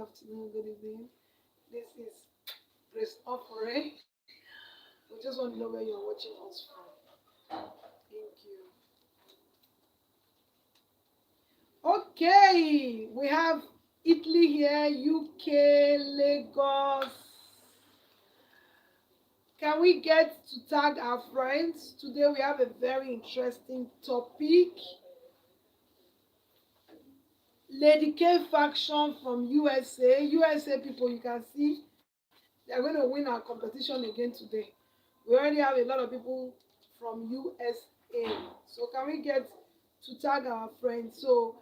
afternoon, good evening. This is Grace Ofure. We just want to know where you're watching us from. Thank you. Okay, we have Italy here, UK, Lagos. Can we get to tag our friends? Today we have a very interesting topic. Lady K faction from USA. USA people, you can see they are going to win our competition again today. We already have a lot of people from USA. So can we get to tag our friends? So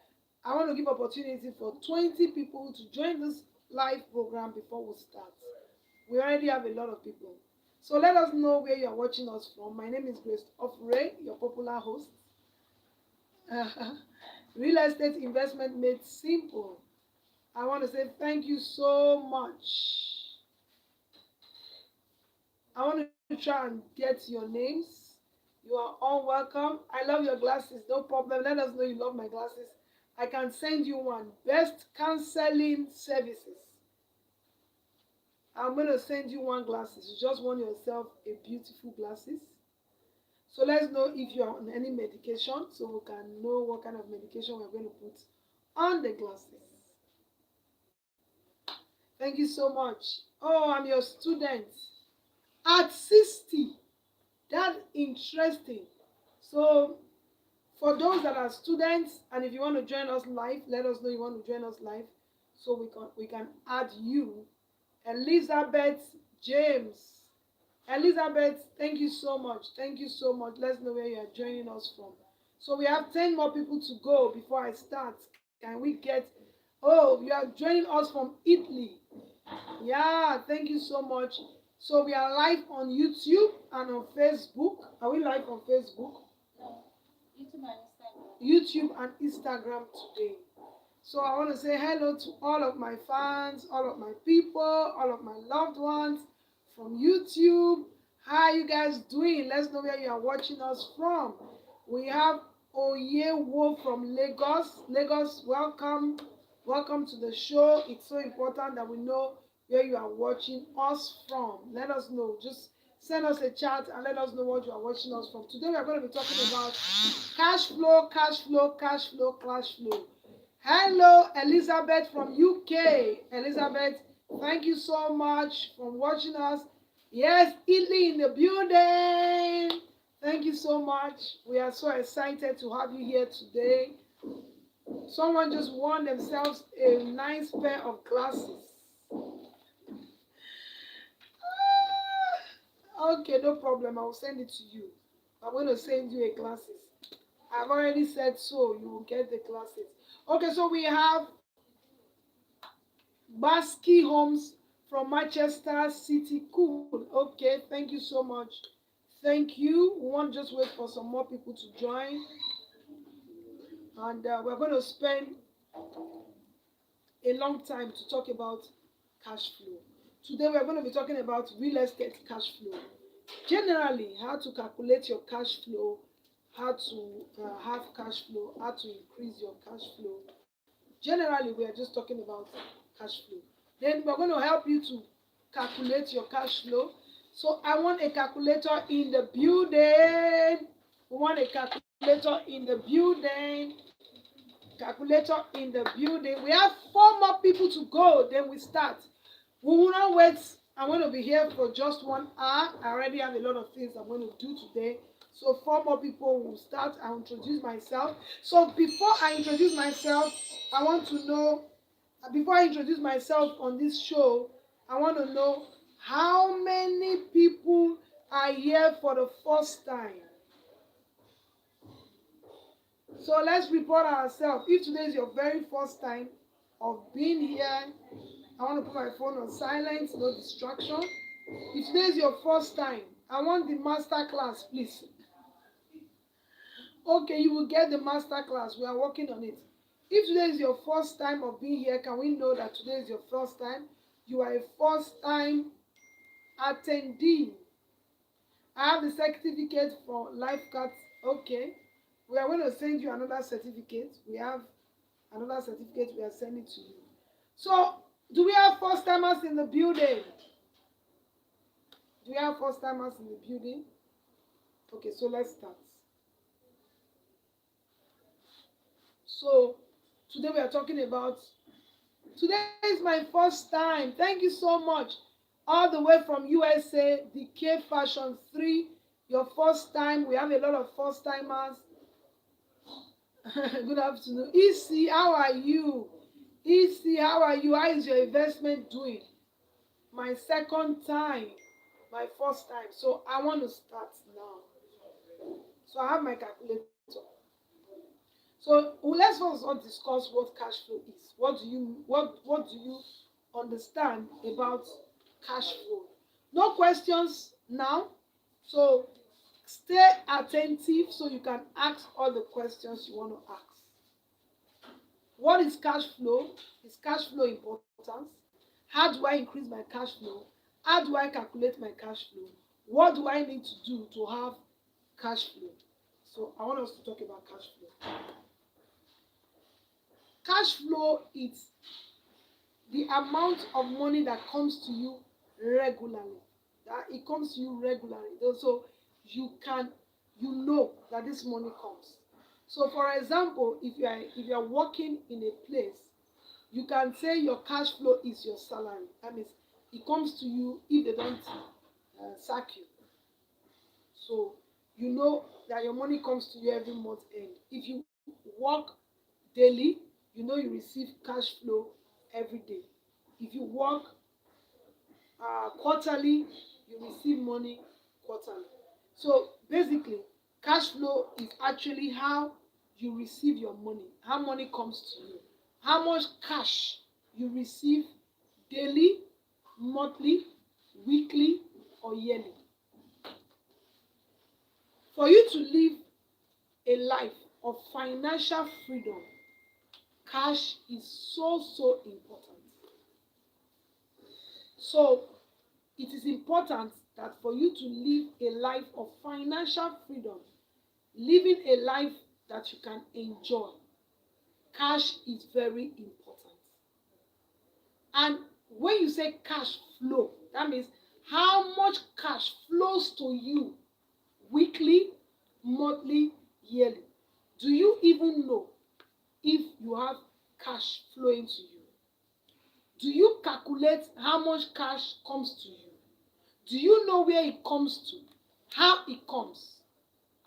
I want to give opportunity for 20 people to join this live program before we start. We already have a lot of people. So let us know where you are watching us from. My name is Grace Ofure, your popular host. Real estate investment made simple. I want to say thank you so much. I want to try and get your names. You are all welcome. I love your glasses, no problem. Let us know you love my glasses. I can send you one. Best counseling services. I'm going to send you one glasses. You just want yourself a beautiful glasses. So let's know if you're on any medication so we can know what kind of medication we're going to put on the glasses. Thank you so much. Oh, I'm your student. At 60. That's interesting. So for those that are students, and if you want to join us live, let us know you want to join us live so we can add you. Elizabeth James. Elizabeth, thank you so much. Thank you so much. Let's know where you are joining us from. So we have 10 more people to go before I start. Can we get... Oh, you are joining us from Italy. Yeah, thank you so much. So we are live on YouTube and on Facebook. Are we live on Facebook? No, YouTube and Instagram. YouTube and Instagram today. So I want to say hello to all of my fans, all of my people, all of my loved ones from YouTube. How are you guys doing? Let's know where you are watching us from. We have Oyewo from Lagos. Lagos, welcome. Welcome to the show. It's so important that we know where you are watching us from. Let us know. Just send us a chat and let us know what you are watching us from. Today we are going to be talking about cash flow, cash flow, cash flow, cash flow. Hello, Elizabeth from UK. Elizabeth, thank you so much for watching us. Yes, Italy in the building. Thank you so much. We are so excited to have you here today. Someone just won themselves a nice pair of glasses. Okay, no problem. I will send it to you. I'm going to send you a glasses. I've already said so. You will get the glasses. Okay, so we have Basky Homes from Manchester City. Cool. Okay, thank you so much. Thank you. We won't just wait for some more people to join. And we're going to spend a long time to talk about cash flow. Today we're going to be talking about real estate cash flow. Generally, how to calculate your cash flow, how to have cash flow, how to increase your cash flow. Generally, we are just talking about cash flow. Then we're going to help you to calculate your cash flow. So I want a calculator in the building. We want a calculator in the building. Calculator in the building. We have 4 more people to go. Then we start. We will not wait. I'm going to be here for just 1 hour. I already have a lot of things I'm going to do today. So 4 more people will start. I'll introduce myself. So before I introduce myself, I want to know, before I introduce myself on this show, I want to know how many people are here for the first time. So let's report ourselves. If today is your very first time of being here, I want to put my phone on silent, no distraction. If today is your first time, I want the master class, please. Okay, you will get the master class. We are working on it. If today is your first time of being here, can we know that today is your first time? You are a first time attendee. I have the certificate for lifeguards. Okay. We are going to send you another certificate. We have another certificate we are sending to you. So Do we have first timers in the building? Do we have first timers in the building? Okay, so let's start. So today we are talking about, today is my first time. Thank you so much. All the way from USA, the K Fashion 3. Your first time. We have a lot of first timers. Good afternoon. EC, how are you? EC, how are you? How is your investment doing? My second time, my first time. So I want to start now. So I have my calculator. So let's first all discuss what cash flow is. What do you understand about cash flow? No questions now. So stay attentive so you can ask all the questions you want to ask. What is cash flow? Is cash flow important? How do I increase my cash flow? How do I calculate my cash flow? What do I need to do to have cash flow? So I want us to talk about cash flow. Cash flow is the amount of money that comes to you regularly. That it comes to you regularly. So you can, you know that this money comes. So for example, if you are working in a place, you can say your cash flow is your salary. That means it comes to you if they don't sack you. So you know that your money comes to you every month end. If you work daily, you know you receive cash flow every day. If you work quarterly, you receive money quarterly. So basically, cash flow is actually how you receive your money, how money comes to you, how much cash you receive daily, monthly, weekly, or yearly. For you to live a life of financial freedom, cash is so important. So it is important that for you to live a life of financial freedom, living a life that you can enjoy, cash is very important. And when you say cash flow, that means how much cash flows to you weekly, monthly, yearly. Do you even know if you have cash flowing to you? Do you calculate how much cash comes to you? Do you know where it comes to, how it comes,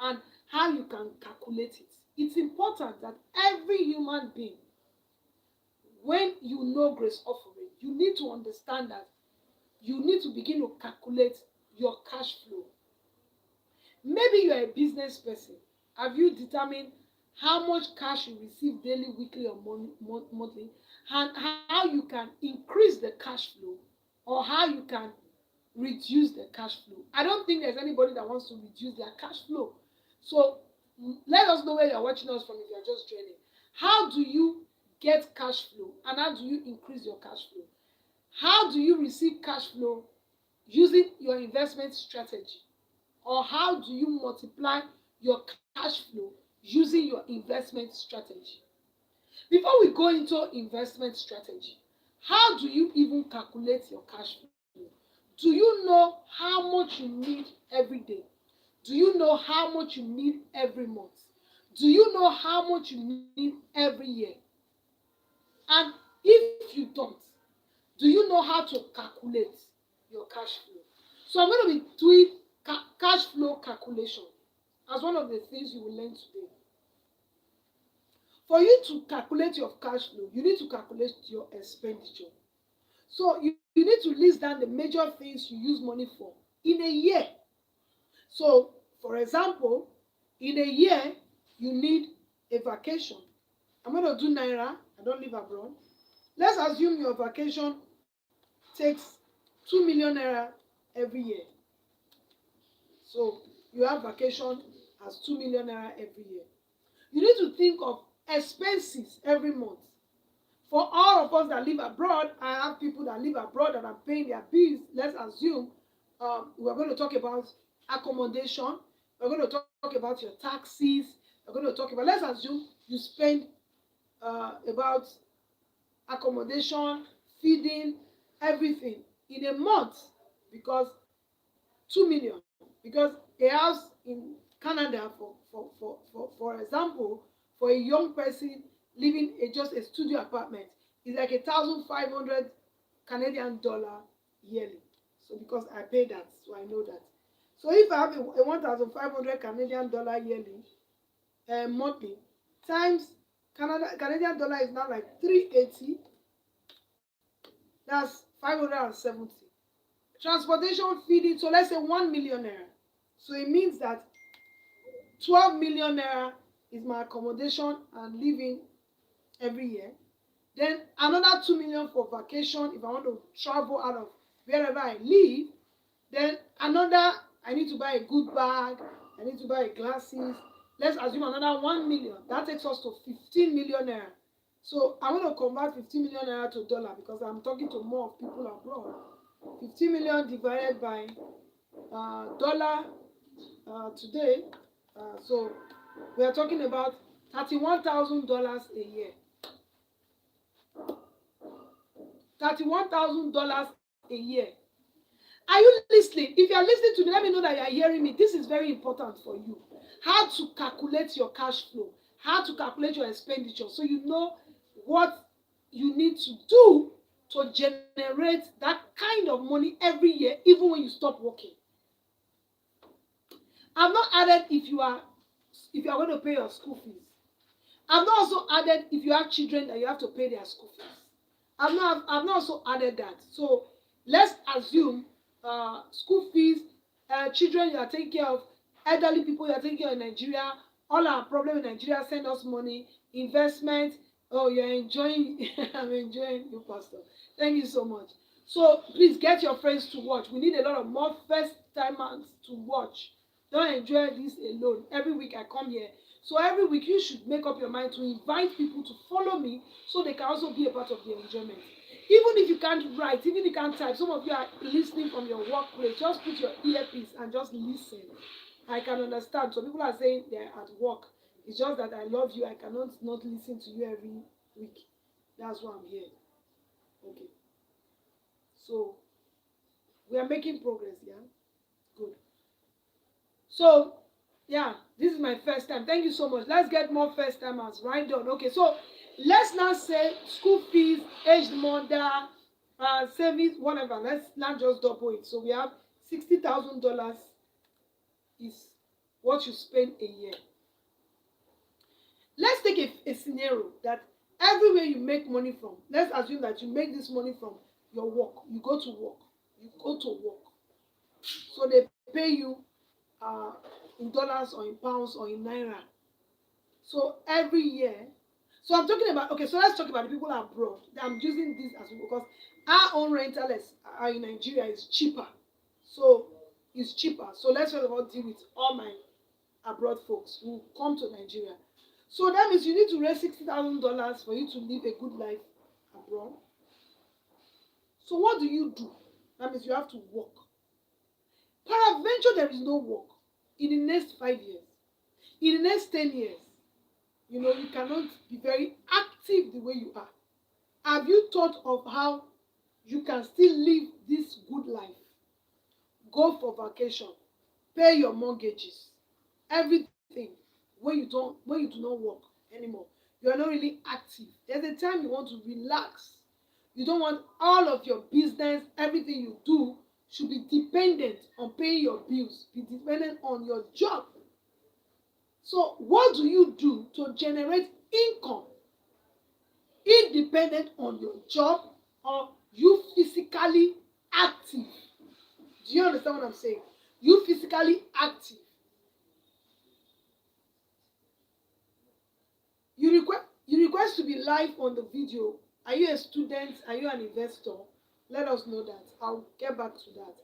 and how you can calculate it? It's important that every human being, when you know grace offering, you need to understand that you need to begin to calculate your cash flow. Maybe you're a business person. Have you determined how much cash you receive daily, weekly, or monthly, and how you can increase the cash flow, or how you can reduce the cash flow? I don't think there's anybody that wants to reduce their cash flow. So let us know where you're watching us from if you're just joining. How do you get cash flow, and how do you increase your cash flow? How do you receive cash flow using your investment strategy? Or how do you multiply your cash flow using your investment strategy? Before we go into investment strategy, how do you even calculate your cash flow? Do you know how much you need every day? Do you know how much you need every month? Do you know how much you need every year? And if you don't, do you know how to calculate your cash flow? So I'm going to be doing cash flow calculation as one of the things you will learn today. For you to calculate your cash flow, you need to calculate your expenditure. So you need to list down the major things you use money for in a year. So, for example, in a year, you need a vacation. I'm going to do Naira. I don't live abroad. Let's assume your vacation takes 2 million Naira every year. So, you have vacation as 2 million Naira every year. You need to think of expenses every month. For all of us that live abroad, I have people that live abroad that are paying their bills. Let's assume we're going to talk about accommodation. We're going to talk about your taxes. We're going to talk about, let's assume you spend about accommodation feeding, everything in a month, because 2 million, because a house in Canada, for example, for a young person living just a studio apartment, is like 1,500 Canadian dollar yearly. So because I pay that, so I know that. So if I have a 1,500 Canadian dollar yearly, monthly, times Canadian dollar is now like 380. That's 570. Transportation, feeding, so let's say 1 million naira. So it means that 12 million naira is my accommodation and living every year. Then another 2 million for vacation if I want to travel out of wherever I live. Then another, I need to buy a good bag, I need to buy glasses. Let's assume another 1 million. That takes us to 15 million naira. So I want to convert 15 million naira to dollar because I'm talking to more people abroad. 15 million divided by dollar today. So we are talking about $31,000 a year. $31,000 a year. Are you listening? If you are listening to me, let me know that you are hearing me. This is very important for you. How to calculate your cash flow, how to calculate your expenditure, so you know what you need to do to generate that kind of money every year, even when you stop working. I've not added if you are going to pay your school fees. I've not also added if you have children that you have to pay their school fees. I've not also added that. So let's assume school fees, children you are taking care of, elderly people you are taking care of in Nigeria, all our problem in Nigeria, send us money, investment. Oh, you're enjoying, I'm enjoying you, Pastor. Thank you so much. So please get your friends to watch. We need a lot of more first timers to watch. Don't enjoy this alone. Every week I come here. So every week you should make up your mind to invite people to follow me so they can also be a part of the enjoyment. Even if you can't write, even if you can't type, some of you are listening from your workplace, just put your earpiece and just listen. I can understand. So people are saying they're at work. It's just that I love you. I cannot not listen to you every week. That's why I'm here. Okay. So we are making progress, yeah? Good. So, yeah, this is my first time. Thank you so much. Let's get more first timers. Right done. Okay, so let's now say school fees, aged mother, savings, whatever. Let's not just double it. So we have $60,000 is what you spend a year. Let's take a scenario that everywhere you make money from, let's assume that you make this money from your work. You go to work. You go to work. So they pay you uh, in dollars or in pounds or in naira. So every year, so I'm talking about, okay, so let's talk about the people abroad. I'm using this as because our own rental in Nigeria is cheaper. So it's cheaper. So let's talk about deal with all my abroad folks who come to Nigeria. So that means you need to raise $60,000 for you to live a good life abroad. So what do you do? That means you have to work. Peradventure, there is no work in the next 5 years, in the next 10 years. You know, you cannot be very active the way you are. Have you thought of how you can still live this good life? Go for vacation, pay your mortgages, everything when you do not work anymore. You are not really active. There's a time you want to relax. You don't want all of your business, everything you do should be dependent on paying your bills, be dependent on your job. So what do you do to generate income independent on your job or you physically active? Do you understand what I'm saying? You physically active. You request to be live on the video. Are you a student? Are you an investor? Let us know that. I'll get back to that.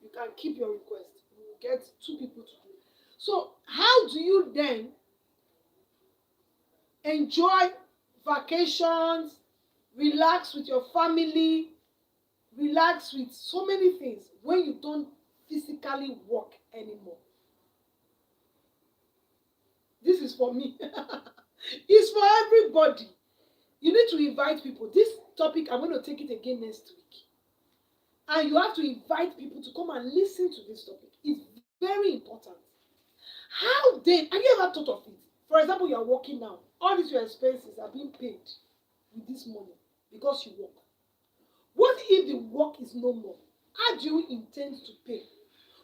You can keep your request. We'll get 2 people to do it. So how do you then enjoy vacations, relax with your family, relax with so many things when you don't physically work anymore? This is for me. It's for everybody. You need to invite people. This topic, I'm going to take it again next week. And you have to invite people to come and listen to this topic. It's very important. How then, have you ever thought of it? For example, you are working now. All these your expenses are being paid with this money because you work. What if the work is no more? How do you intend to pay?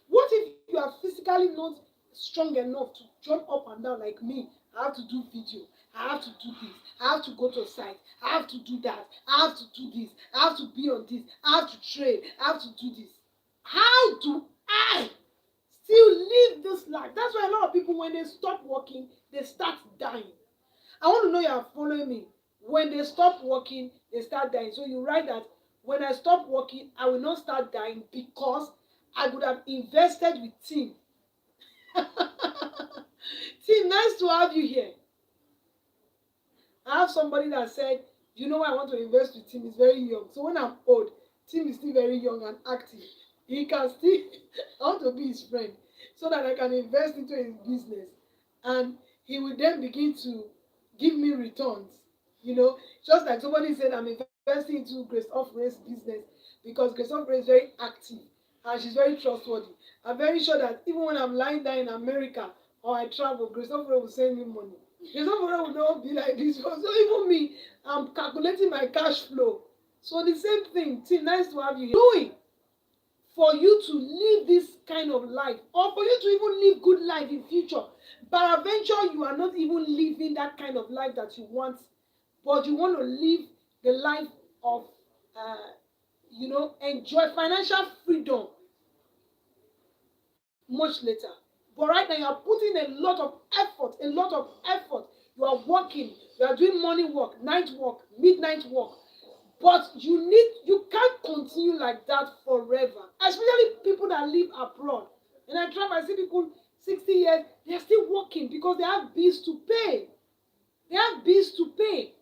What if you are physically not strong enough to jump up and down like me? I have to do video. I have to do this. I have to go to a site. I have to do that. I have to do this. I have to be on this. I have to trade. I have to do this. How do I still live this life? That's why a lot of people, when they stop working, they start dying. I want to know you are following me. When they stop working, they start dying. So you write that when I stop working, I will not start dying because I would have invested with Tim. Tim, nice to have you here. I have somebody that said, you know why I want to invest with Tim? He's very young. So when I'm old, Tim is still very young and active. He can still, I want to be his friend so that I can invest into his business. And he will then begin to give me returns. You know, just like somebody said, I'm investing into Grace Offure's business because Grace Ofure is very active and she's very trustworthy. I'm very sure that even when I'm lying down in America or I travel, Grace Ofure will send me money. Grace Ofure will not be like this. So even me, I'm calculating my cash flow. So the same thing, Tim, nice to have you here. Doing for you to live this kind of life or for you to even live good life in future. But eventually you are not even living that kind of life that you want, but you want to live the life of, enjoy financial freedom much later. But right now you are putting a lot of effort, a lot of effort. You are working, you are doing morning work, night work, midnight work. But you can't continue like that forever. Especially people that live abroad. And I travel, I see people 60 years, they are still working because they have bills to pay. They have bills to pay.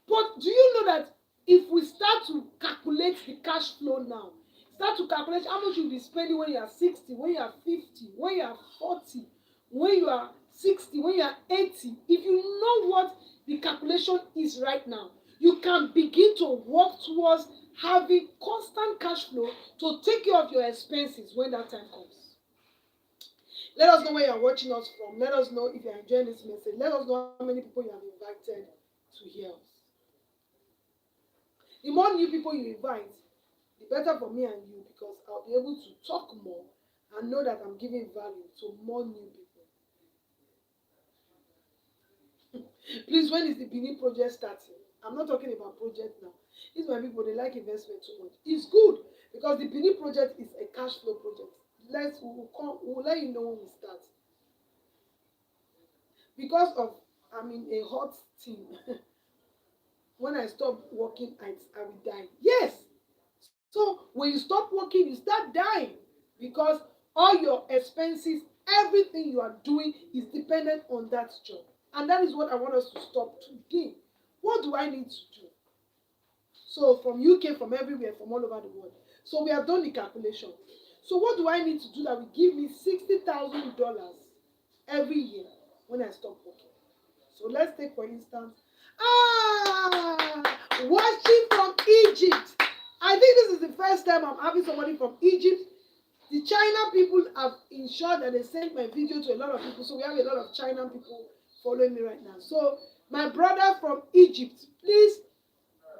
But do you know that if we start to calculate the cash flow now, start to calculate how much you'll be spending when you are 60, when you are 50, when you are 40, when you are 60, when you are 80, if you know what the calculation is right now, you can begin to work towards having constant cash flow to take care of your expenses when that time comes. Let us know where you are watching us from. Let us know if you are enjoying this message. Let us know how many people you have invited to hear us. The more new people you invite, the better for me and you because I'll be able to talk more and know that I'm giving value to more new people. Please, when is the Benin project starting? I'm not talking about project now. These my people, they like investment too much. It's good because the Benin project is a cash flow project. We'll let you know when we start. Because of, a hot team. When I stop working, I will die. Yes. So when you stop working, you start dying because all your expenses, everything you are doing is dependent on that job. And that is what I want us to stop today. What do I need to do? So from UK, from everywhere, from all over the world. So we have done the calculation. So what do I need to do that will give me $60,000 every year when I stop working? So let's take for instance, watching from Egypt. I think this is the first time I'm having somebody from Egypt. The China people have ensured that they sent my video to a lot of people. So we have a lot of China people following me right now. So my brother from Egypt, please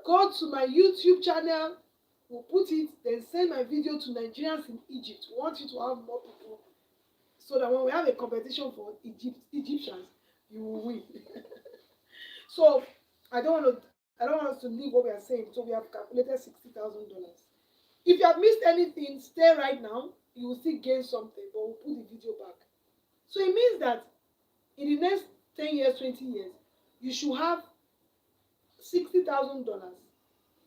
go to my YouTube channel. We'll put it, then send my video to Nigerians in Egypt. We want you to have more people so that when we have a competition for Egyptians, you will win. So I don't want us to leave what we are saying. So we have calculated $60,000. If you have missed anything, stay right now. You will still gain something, but we'll put the video back. So it means that in the next 10 years, 20 years, you should have $60,000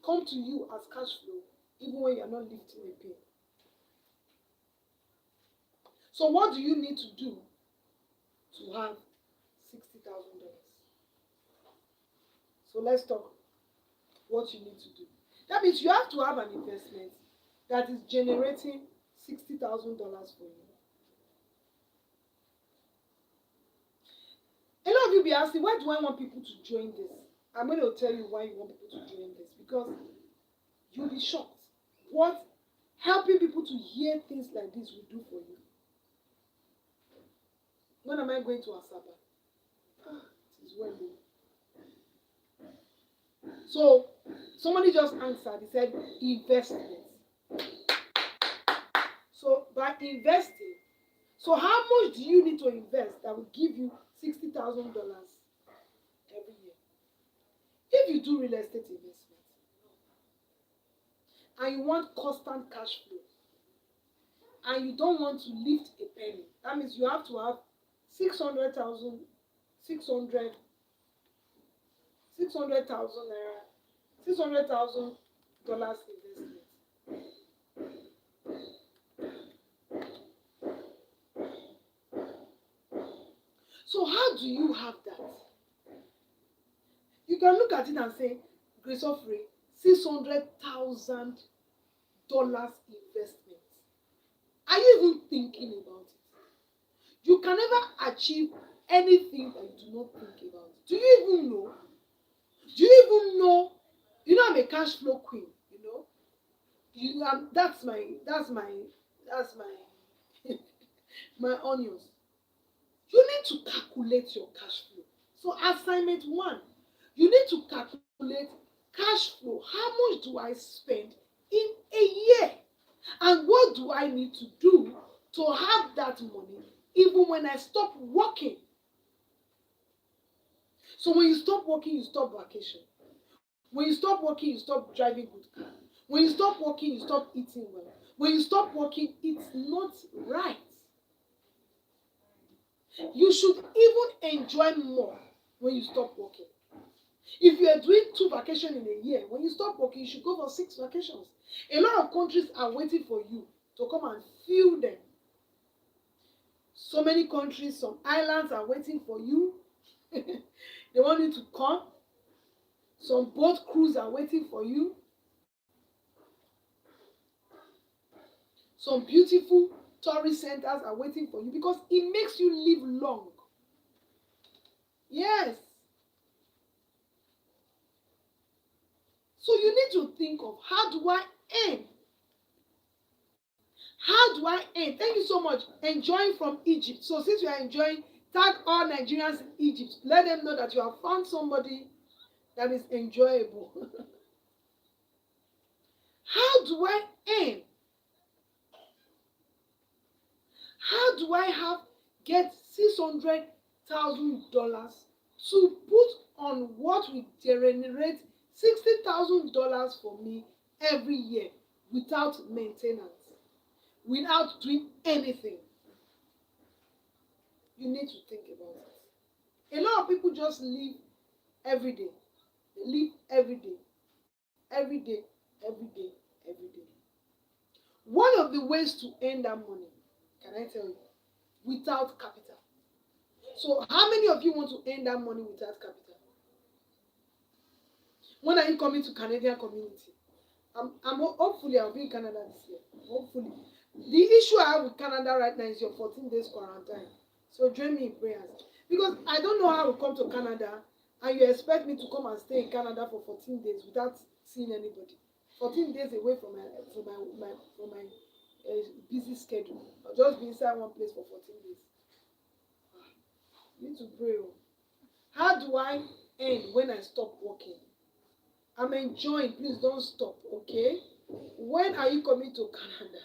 come to you as cash flow, even when you are not lifting a pay. So what do you need to do to have $60,000? So let's talk what you need to do. That means you have to have an investment that is generating $60,000 for you. A lot of you be asking, why do I want people to join this? I'm going to tell you why you want people to join this, because you'll be shocked what helping people to hear things like this will do for you. When am I going to Asaba? It is well. So somebody just answered. He said investment. So by investing, so how much do you need to invest that will give you $60,000 every year? If you do real estate investment and you want constant cash flow and you don't want to lift a penny, that means you have to have 600,000, 600, 600,000 naira, $600,000 investment. So how do you have that? You can look at it and say, Grace Ofure, $600,000 investment. Are you even thinking about it? You can never achieve anything that you do not think about. Do you even know? Do you even know? You know I'm a cash flow queen. You know, that's my my onions. You need to calculate your cash flow. So assignment 1, you need to calculate cash flow. How much do I spend in a year? And what do I need to do to have that money even when I stop working? So when you stop working, you stop vacation. When you stop working, you stop driving good car. When you stop working, you stop eating well. When you stop working, it's not right. You should even enjoy more when you stop working. If you are doing 2 vacations in a year, when you stop working, you should go for 6 vacations. A lot of countries are waiting for you to come and fill them. So many countries, some islands are waiting for you. They want you to come. Some boat crews are waiting for you. Some beautiful tourist centers are waiting for you because it makes you live long. Yes. So you need to think of, how do I earn? How do I earn? Thank you so much. Enjoying from Egypt. So since you are enjoying, tag all Nigerians in Egypt. Let them know that you have found somebody that is enjoyable. How do I earn? How do I get $600,000 to put on what will generate $60,000 for me every year without maintenance, without doing anything? You need to think about it. A lot of people just live every day. They live every day, every day, every day, every day. One of the ways to earn that money, can I tell you, without capital. So how many of you want to earn that money without capital? When are you coming to Canadian community? Hopefully I'll be in Canada this year. Hopefully. The issue I have with Canada right now is your 14 days quarantine. So join me in prayers. Because I don't know how to come to Canada and you expect me to come and stay in Canada for 14 days without seeing anybody. 14 days away from my busy schedule. I'll just be inside one place for 14 days. You need to pray. How do I earn when I stop working? I'm enjoying. Please don't stop, okay? When are you coming to Canada?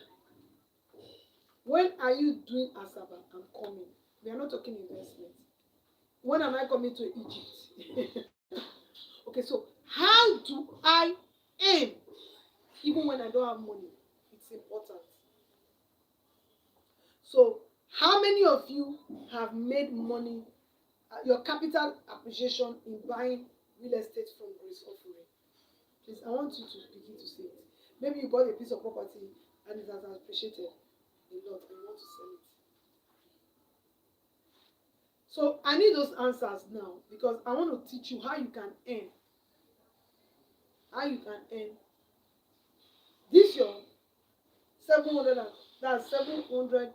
When are you doing Asaba? I'm coming. We are not talking investment. When am I coming to Egypt? Okay, so how do I earn even when I don't have money? It's important. So how many of you have made money, your capital appreciation in buying real estate from Grace Ofure? Please, I want you to begin to say it. Maybe you bought a piece of property and it has appreciated a lot and you want to sell it. So I need those answers now because I want to teach you how you can earn. How you can earn. This your 700, that's 700.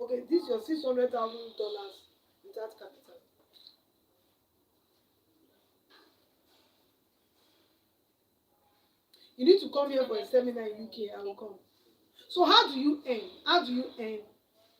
Okay, this your $600,000 without capital. You need to come here for a seminar in UK. I will come. So how do you earn? How do you earn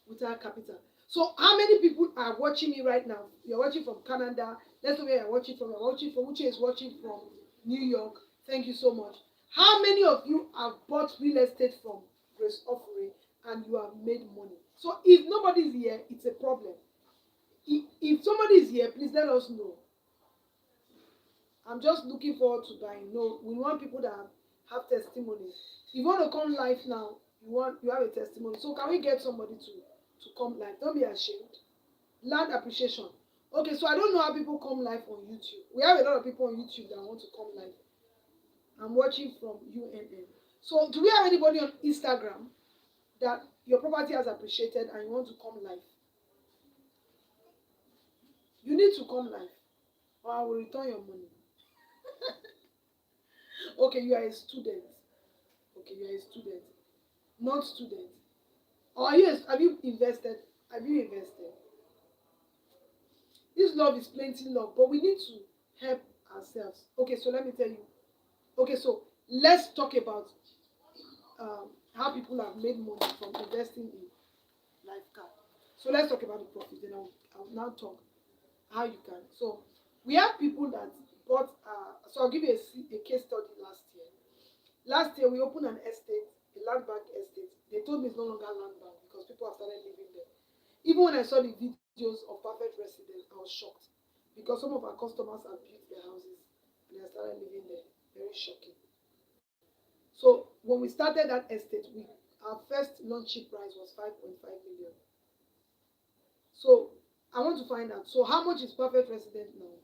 without capital? So how many people are watching me right now? You're watching from Canada. Let's say where you're watching from. You're watching from Uche is watching from New York. Thank you so much. How many of you have bought real estate from Grace Offering and you have made money? So if nobody is here, it's a problem. If somebody is here, please let us know. I'm just looking forward to buying. No, we want people that have testimonies. If you want to come live now, you have a testimony. So can we get somebody to come live? Don't be ashamed. Land appreciation. Okay, so I don't know how people come live on YouTube. We have a lot of people on YouTube that want to come live. I'm watching from UNN. So do we have anybody on Instagram that your property has appreciated and you want to come live? You need to come live or I will return your money. Okay, you are a student. Okay, you are a student. Not student. Or are you, have you invested? Have you invested? This love is plenty love, but we need to help ourselves. Okay, so let me tell you. Okay, so let's talk about how people have made money from investing in life card. So let's talk about the profit. Then I'll now talk how you can. So we have people that bought. So I'll give you a case study last year. Last year we opened an estate, a land bank estate. They told me it's no longer land bank because people have started living there. Even when I saw the videos of perfect residents, I was shocked because some of our customers have built their houses and they started living there. Very shocking. So when we started that estate, our first launching price was 5.5 million. So I want to find out. So how much is perfect resident now?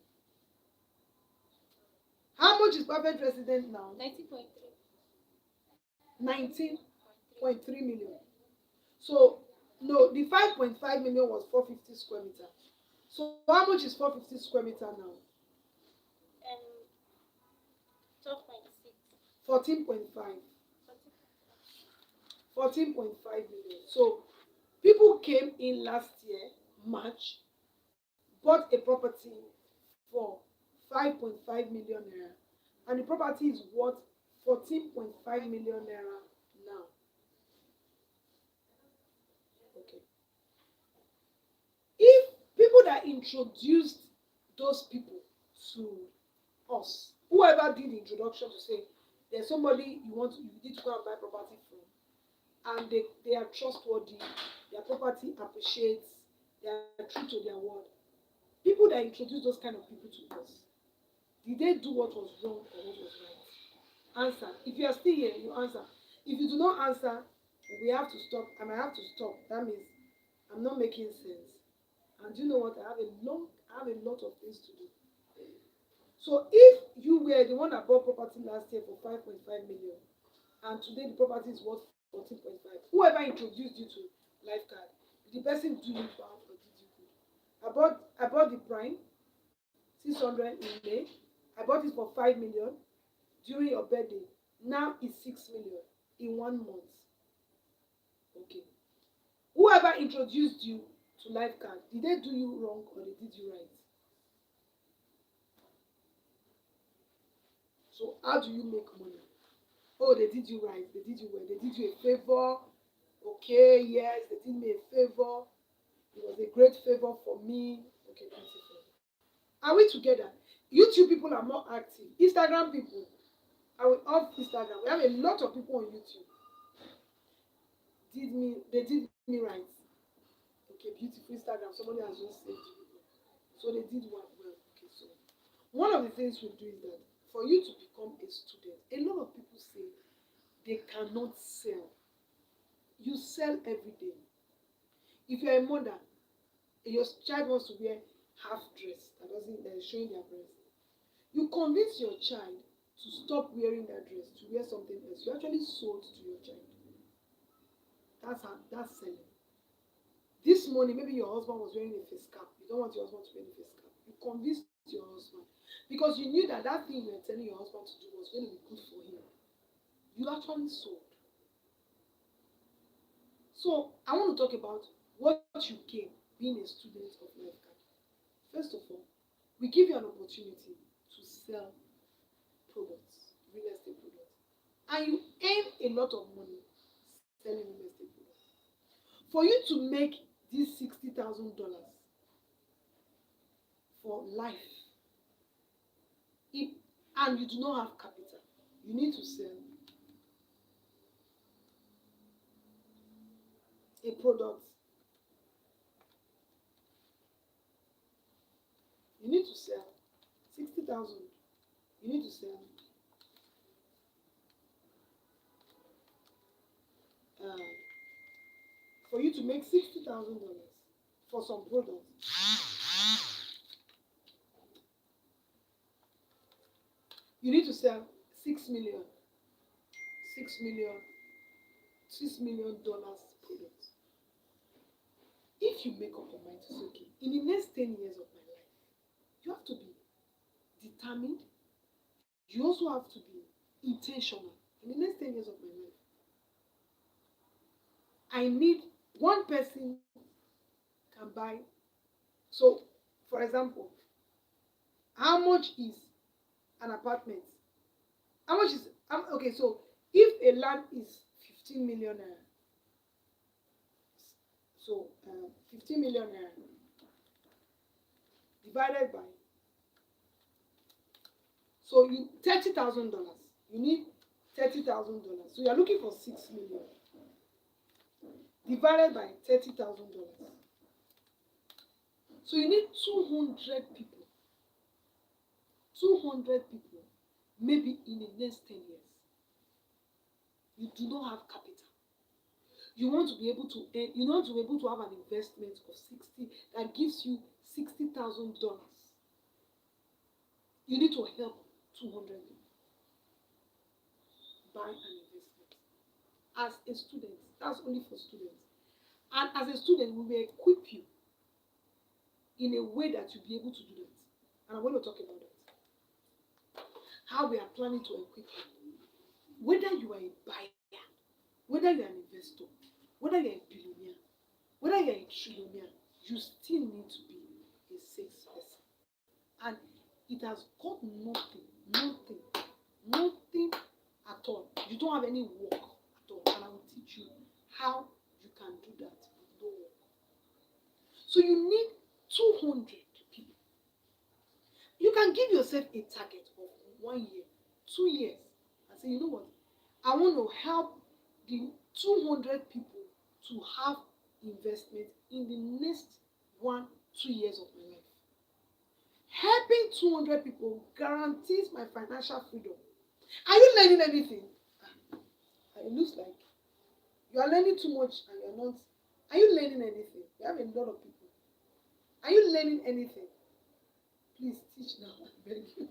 How much is perfect resident now? 90.3. 19.3 million. So no, the 5.5 million was 450 square meter. So how much is 450 square meter now? 12.6. 14.5. 14.5 million. So people came in last year, March, bought a property for 5.5 million naira, and the property is worth 14.5 million naira now. Okay. If people that introduced those people to us, whoever did the introduction to say there's somebody you need to go and buy property from, and they are trustworthy, their property appreciates, they are true to their word. People that introduce those kind of people to us, did they do what was wrong or what was right? Answer. If you are still here, you answer. If you do not answer, we have to stop, and I have to stop. That means I'm not making sense. And do you know what? I have a lot of things to do. So if you were the one that bought property last year for 5.5 million, and today the property is worth 14.5, whoever introduced you to life card, did the person do you bad or did you good? I bought the prime 600 in May. I bought it for 5 million during your birthday. Now it's 6 million in 1 month. Okay. Whoever introduced you to life card, did they do you wrong or they did you right? So how do you make money? Oh, they did you right, they did you well, they did you a favor. Okay, yes, they did me a favor. It was a great favor for me. Okay, beautiful. Are we together? YouTube people are more active. Instagram people, I will off Instagram. We have a lot of people on YouTube. They did me right. Okay, beautiful Instagram. Somebody has just saved you. So they did what well. Okay, so one of the things we do is that for you to become a student, a lot of people say they cannot sell. You sell every day. If you're a mother, and your child wants to wear half dress that is showing their breast, you convince your child to stop wearing that dress to wear something else. You actually sold to your child. That's selling. This morning, maybe your husband was wearing a face cap. You don't want your husband to wear a face cap. You convinced your husband because you knew that that thing you were telling your husband to do was going to be good for him. You actually sold. So I want to talk about what you gain being a student of Lifecard. First of all, we give you an opportunity to sell products, real estate products. and you earn a lot of money selling real estate products. For you to make this $60,000 for life, if and you do not have capital, you need to sell a product. You need to sell 60,000. You need to sell uh, for you to make $60,000 for some products. You need to sell 6 million, 6 million, $6 million products. If you make up your mind to say, okay, in the next 10 years of my life, you have to be determined. You also have to be intentional. In the next 10 years of my life, I need one person can buy. So, for example, how much is an apartment? How much is okay? So, if a land is 15 million naira, so 15 million naira divided by, so you $30,000. You need $30,000. So you are looking for 6 million divided by $30,000. So you need 200 people. 200 people, maybe in the next 10 years. You do not have capital. You want to be able to earn, you want to be able to have an investment of 60 that gives you $60,000. You need to help 200 people buy an investment. As a student, that's only for students. And as a student, we will equip you in a way that you'll be able to do that. And I'm going to talk about that. How we are planning to equip you. Whether you are a buyer, whether you are an investor, whether you are a billionaire, whether you are a trillionaire, you still need to be a salesperson. And it has got nothing at all. You don't have any work at all. And I will teach you how you can do that with no work. So you need 200 people. You can give yourself a target of 1 year, 2 years, and say, you know what? I want to help the 200 people to have investment in the next 1-2 years of my life. Helping 200 people guarantees my financial freedom. Are you learning anything? It looks like you are learning too much and you're not. Are you learning anything? We have a lot of people. Are you learning anything? Please teach now, I beg you.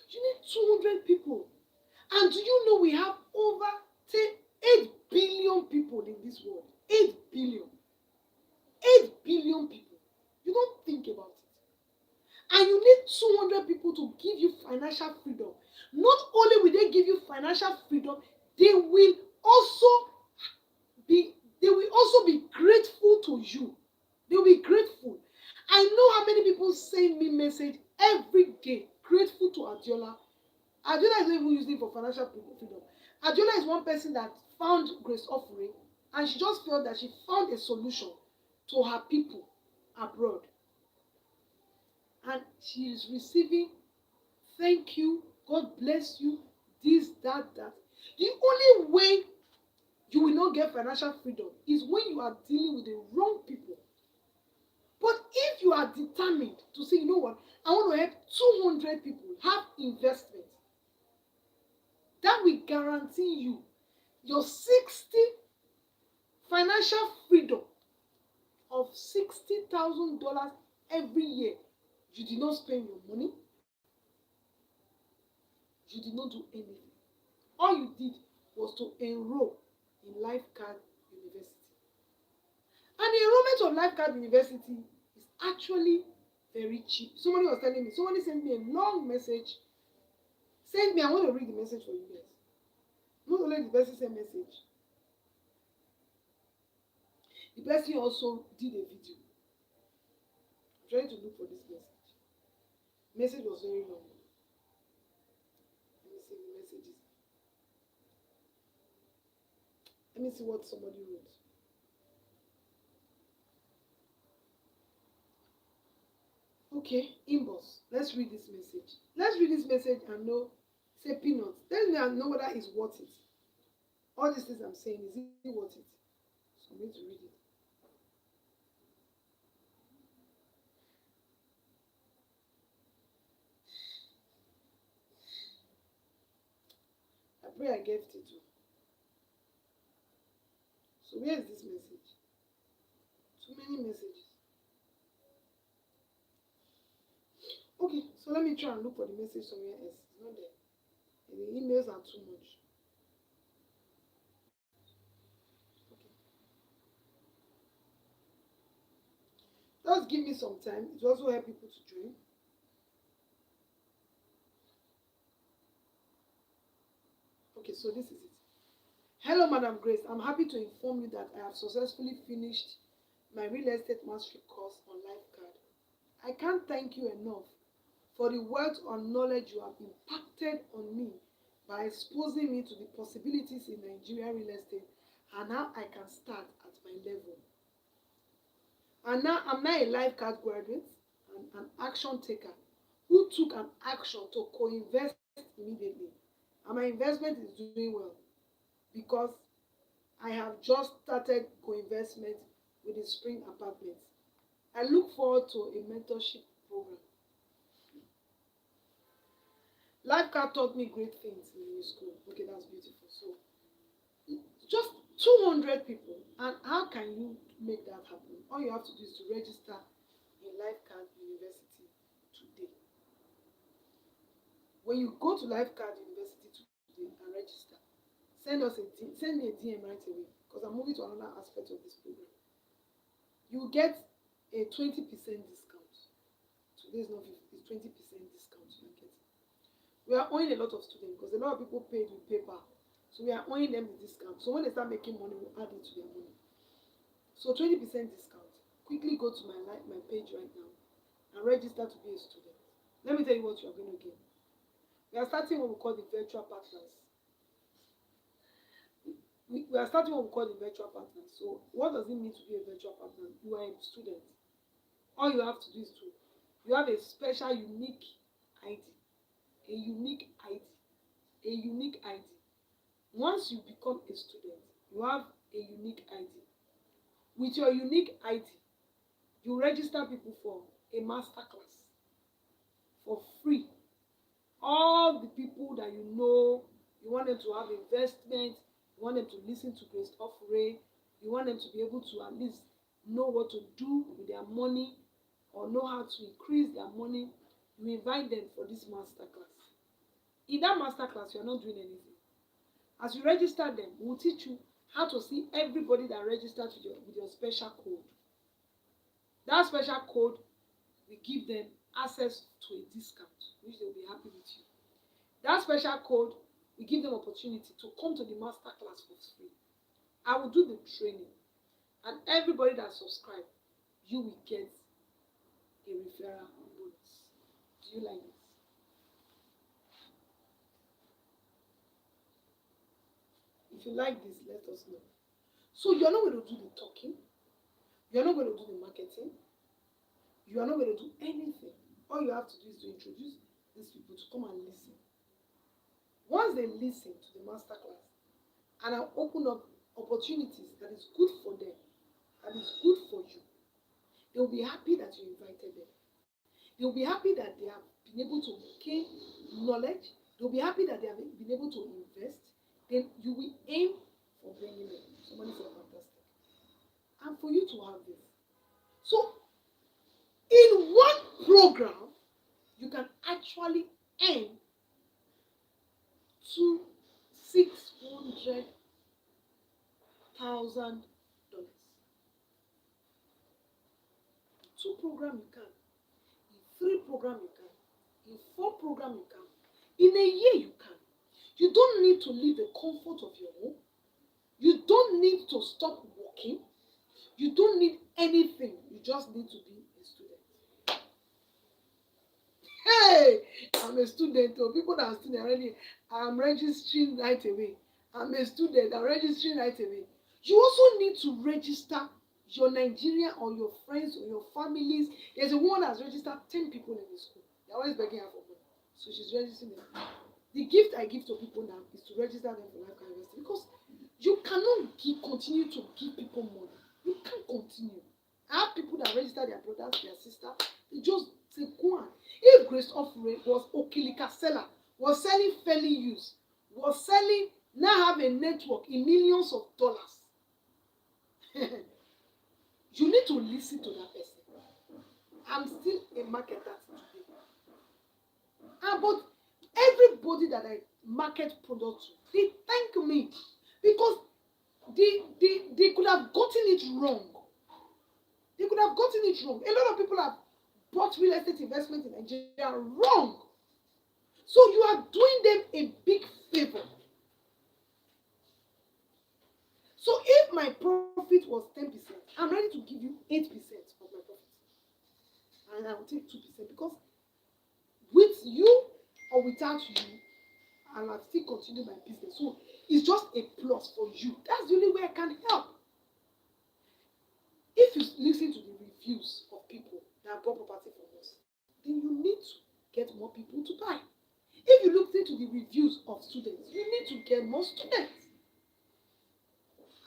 You need 200 people. And do you know we have over 8 billion people in this world? 8 billion. 8 billion people. You don't think about it. And you need 200 people to give you financial freedom. Not only will they give you financial freedom, they will also be grateful to you. They will be grateful. I know how many people send me message every day, grateful to Adiola. Adiola is not even using it for financial freedom. Adiola is one person that found Grace Ofure, and she just felt that she found a solution to her people abroad. And she is receiving thank you, God bless you, this, that. The only way you will not get financial freedom is when you are dealing with the wrong people. But if you are determined to say, you know what, I want to help 200 people have investment, that will guarantee you your 60 financial freedom of $60,000 every year. You did not spend your money. You did not do anything. All you did was to enroll in Lifeguard University. And the enrollment of Lifeguard University is actually very cheap. Somebody sent me a long message. Send me, I want to read the message for you guys. Not only the person sent message, the person also did a video. I'm trying to look for this message. The message was very long. Let me see the messages. Let me see what somebody wrote. Okay, inbox. Let's read this message. Let's read this message and know. Say peanuts. Tell me and know whether it's worth it. All these things I'm saying, is it worth it? So I'm going to read it. I pray I get it too. So where is this message? Too many messages. Okay, so let me try and look for the message somewhere else. It's not there. And the emails are too much. Okay. Just give me some time. It will also help people to join. Okay, so this is it. Hello, Madam Grace. I'm happy to inform you that I have successfully finished my real estate mastery course on LifeCard. I can't thank you enough for the wealth of knowledge you have impacted on me by exposing me to the possibilities in Nigeria real estate and how I can start at my level. And now I'm now a LifeCard graduate and an action taker who took an action to co-invest immediately. And my investment is doing well because I have just started co-investment with the Spring Apartments. I look forward to a mentorship program. Lifeguard taught me great things in school. Okay, that's beautiful. So, just 200 people. And how can you make that happen? All you have to do is to register in Lifeguard University today. When you go to Lifeguard University today and register, send me a DM right away because I'm moving to another aspect of this program. You get a 20% discount. Today is not 50, it's 20% discount you are getting. We are owing a lot of students because a lot of people paid with paper. So we are owing them the discount. So when they start making money, we'll add it to their money. So 20% discount. Quickly go to my page right now and register to be a student. Let me tell you what you are going to get. We are starting what we call the virtual partners. We are starting what we call the virtual partners. So what does it mean to be a virtual partner? You are a student. All you have to do is to, you have a special unique ID. A unique ID. A unique ID. Once you become a student, you have a unique ID. With your unique ID, you register people for a master class for free. All the people that you know, you want them to have investment, you want them to listen to Grace Ofure, you want them to be able to at least know what to do with their money or know how to increase their money, you invite them for this master class. In that master class, you are not doing anything. As you register them, we will teach you how to see everybody that registered with your special code. That special code will give them access to a discount, which they will be happy with you. That special code will give them opportunity to come to the master class for free. I will do the training, and everybody that subscribe, you will get a referral bonus. Do you like this? If you like this, let us know. So you're not going to do the talking. You're not going to do the marketing. You are not going to do anything. All you have to do is to introduce these people to come and listen. Once they listen to the masterclass, and I open up opportunities that is good for them, that is good for you, they will be happy that you invited them. They will be happy that they have been able to gain knowledge. They will be happy that they have been able to invest. Then you will aim for bringing them. Somebody said fantastic. And for you to have this. So, in one program, you can actually earn $600,000. Two program you can. In three program you can. In four program you can. In a year you can. You don't need to leave the comfort of your home. You don't need to stop working. You don't need anything. You just need to be a student. Hey, I'm a student. Oh, people that are students already, I'm registering right away. I'm a student, I'm registering right away. You also need to register your Nigerian or your friends or your families. There's a woman that's registered 10 people in the school. They're always begging her for money. So she's registering them. The gift I give to people now is to register them for Life University because you cannot continue to give people money. You can't continue. I have people that register their brothers, their sister. They just say, go on. If Grace Ofure was Okilika seller, was selling fairly used, was selling, now have a network in millions of dollars, you need to listen to that person. I'm still a marketer today. But everybody that I market products to, they thank me because they could have gotten it wrong. They could have gotten it wrong. A lot of people have bought real estate investment in Nigeria wrong. So you are doing them a big favor. So if my profit was 10%, I'm ready to give you 8% of my profit. And I will take 2% because with you or without you, I'll still continue my business. So it's just a plus for you. That's the only way I can help. If you listen to the reviews of people that bought property from us, then you need to get more people to buy. If you look into the reviews of students, you need to get more students.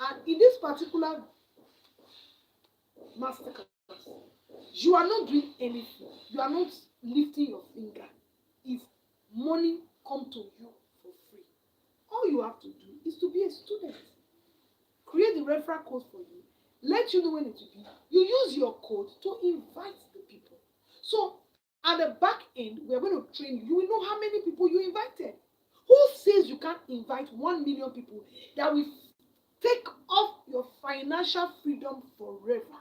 And in this particular masterclass, you are not doing anything. You are not lifting your finger. If money come to you for free, all you have to do is to be a student. Create the referral code for you. Let you know when it will be. You use your code to invite the people. So at the back end, we are going to train you. You will know how many people you invited. Who says you can't invite 1 million people that will take off your financial freedom forever?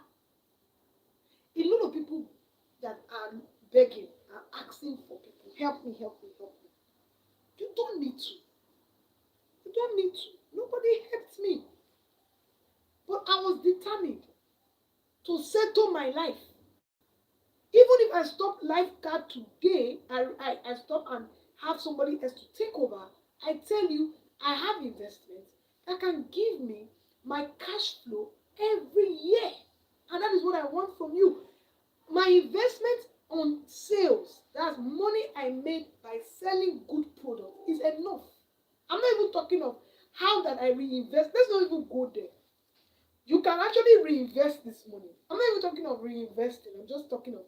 A lot of people that are begging, are asking for people, help me, help me, help me. You don't need to. You don't need to. Nobody helped me. But I was determined to settle my life. Even if I stop lifeguard today, I stop and have somebody else to take over, I tell you, I have investments that can give me my cash flow every year. And that is what I want from you. My investment on sales, that's money I made by selling good products, is enough. I'm not even talking of how that I reinvest. Let's not even go there. You can actually reinvest this money. I'm not even talking of reinvesting. I'm just talking of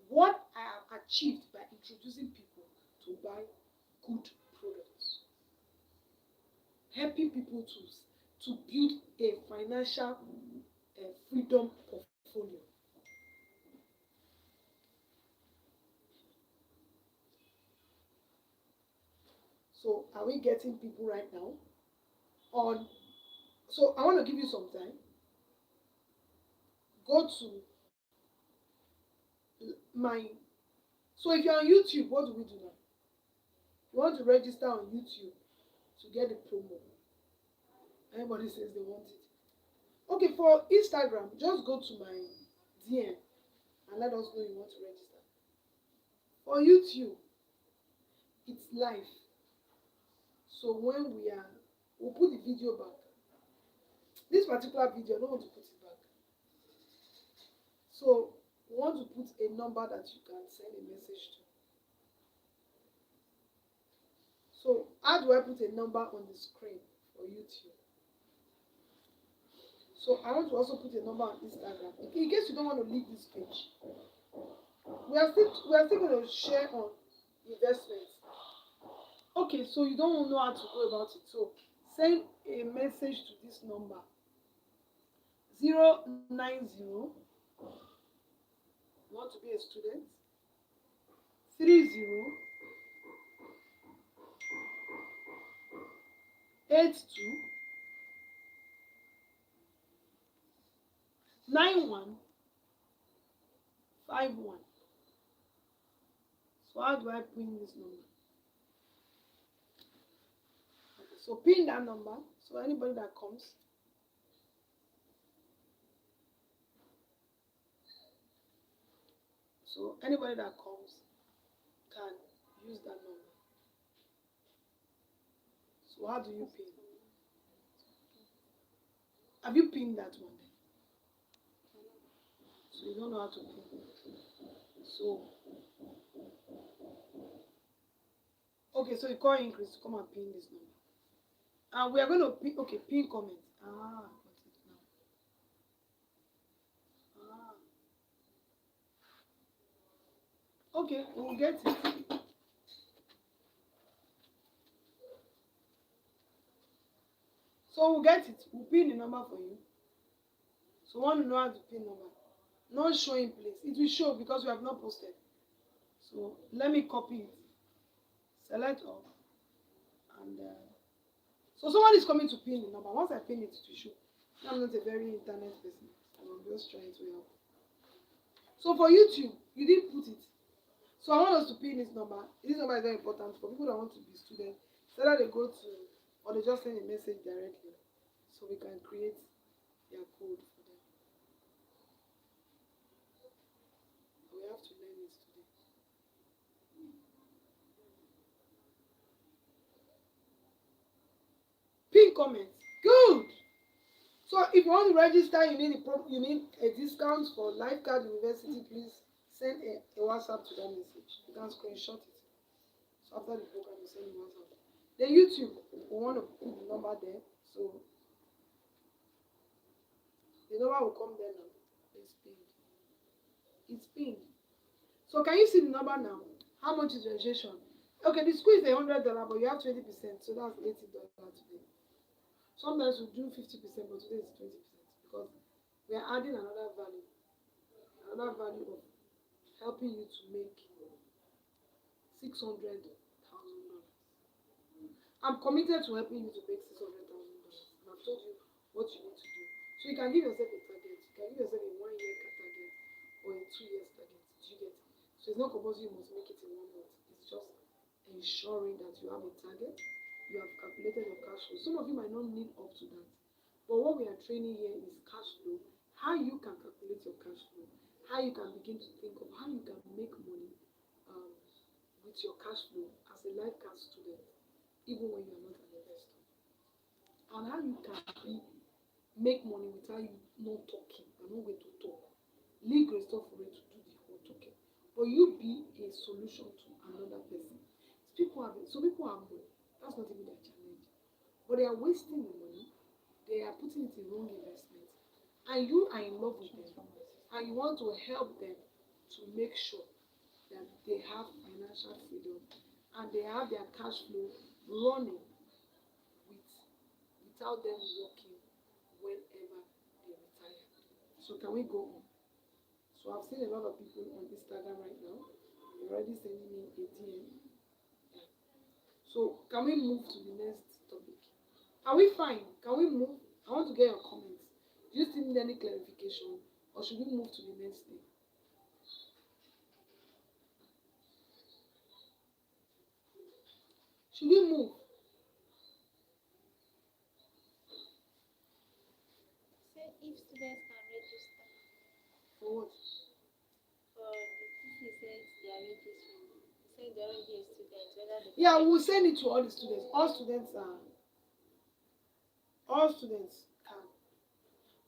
what I have achieved by introducing people to buy good products. Helping people to build a financial freedom portfolio. So are we getting people right now? On So I want to give you some time. Go to my so if you're on YouTube, what do we do now? You want to register on YouTube to get the promo. Everybody says they want it. Okay, for Instagram, just go to my DM and let us know you want to register. For YouTube, it's live. So when we'll put the video back. This particular video, I don't want to put it back. So we want to put a number that you can send a message to. So how do I put a number on the screen for YouTube? So I want to also put a number on Instagram. In case you don't want to leave this page. We are still going to share on investments. Okay, so you don't know how to go about it. So send a message to this number 090. You want to be a student? 30 82 9151. So how do I pin this number? Okay, so pin that number. So anybody that comes, can use that number. So how do you pin? Have you pinned that one then? So you don't know how to pin. So okay, so you call increase to come and pin this number. And we are going to pin, okay, pin comment. Ah, got it now. Ah, okay, we'll get it. So we'll get it. We'll pin the number for you. So want to know how to pin number. Not showing place. It will show because we have not posted. So let me copy it. Select all. And so someone is coming to pin the number. Once I pin it, it will show. I'm not a very internet person. I'm just trying to help. So for YouTube, you didn't put it. So I want us to pin this number. This number is very important for people that want to be students. So that they go to or they just send a message directly. So we can create their code for them. We have to learn it today. Pin comment. Good. So if you want to register, you need a discount for Lifeguard University. Please send a WhatsApp to that message. You can screenshot it. So after the program, you send a WhatsApp. Then YouTube, we want to put the number there. So the number will come there now. It's pinned. It's pinned. So can you see the number now? How much is registration? Okay, the school is $100, but you have 20%, so that's $80 today. Sometimes we do 50%, but today is 20% because we are adding another value of helping you to make $600,000. I'm committed to helping you to make $600,000, and I've told you what you need to do. So you can give yourself a target. You can give yourself a 1 year target or a 2 years target. Do you get it? So it's not compulsory you must make it in 1 month. It's just ensuring that you have a target. You have calculated your cash flow. Some of you might not need up to that. But what we are training here is cash flow, how you can calculate your cash flow, how you can begin to think of how you can make money um, with your cash flow as a lifeguard student, even when you are not an investor, and how you can make money without you not talking and not going to talk. Leave great stuff for it to do the whole talking, but you be a solution to another person. People have money. That's not even their challenge, but they are wasting the money. They are putting it in wrong investment, and you are in love with them, and you want to help them to make sure that they have financial freedom and they have their cash flow running with without them working whenever they retire. So can we go on? So I've seen a lot of people on Instagram right now. They're already sending me a DM. Yeah. So can we move to the next topic? Are we fine? Can we move? I want to get your comments. Do you still need any clarification, or should we move to the next thing? Should we move? Say if students can register For what? for the teacher said they are registering. Say they already a student, whether they can Yeah, we'll register. send it to all the students. All students can.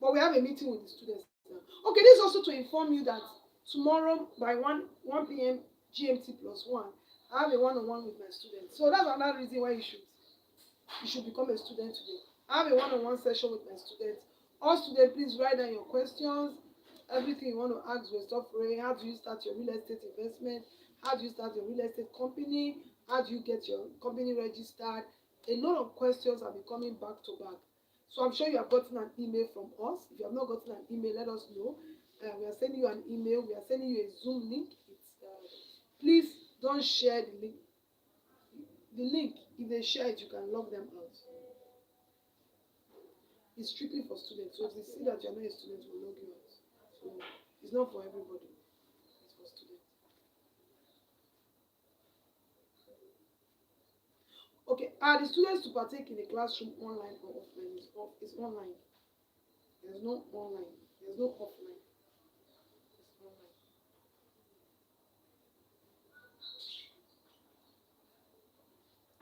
But we have a meeting with the students now. Okay, this is also to inform you that tomorrow by 1 p.m. GMT plus 1, I have a one-on-one with my students. So that's another reason why you should become a student today. I have a one-on-one session with my students. All students, please write down your questions, everything you want to ask with Ofure. How do you start your real estate investment? How do you start your real estate company? How do you get your company registered? A lot of questions are becoming back to back. So I'm sure you have gotten an email from us. If you have not gotten an email, let us know. We are sending you an email. We are sending you a Zoom link. Please don't share the link. The link, if they share it, you can log them out. It's strictly for students. So if they see that you're not a student, we'll log you out. So it's not for everybody. It's for students. Okay, are the students to partake in the classroom online or offline? It's online. There's no online. There's no offline. It's online.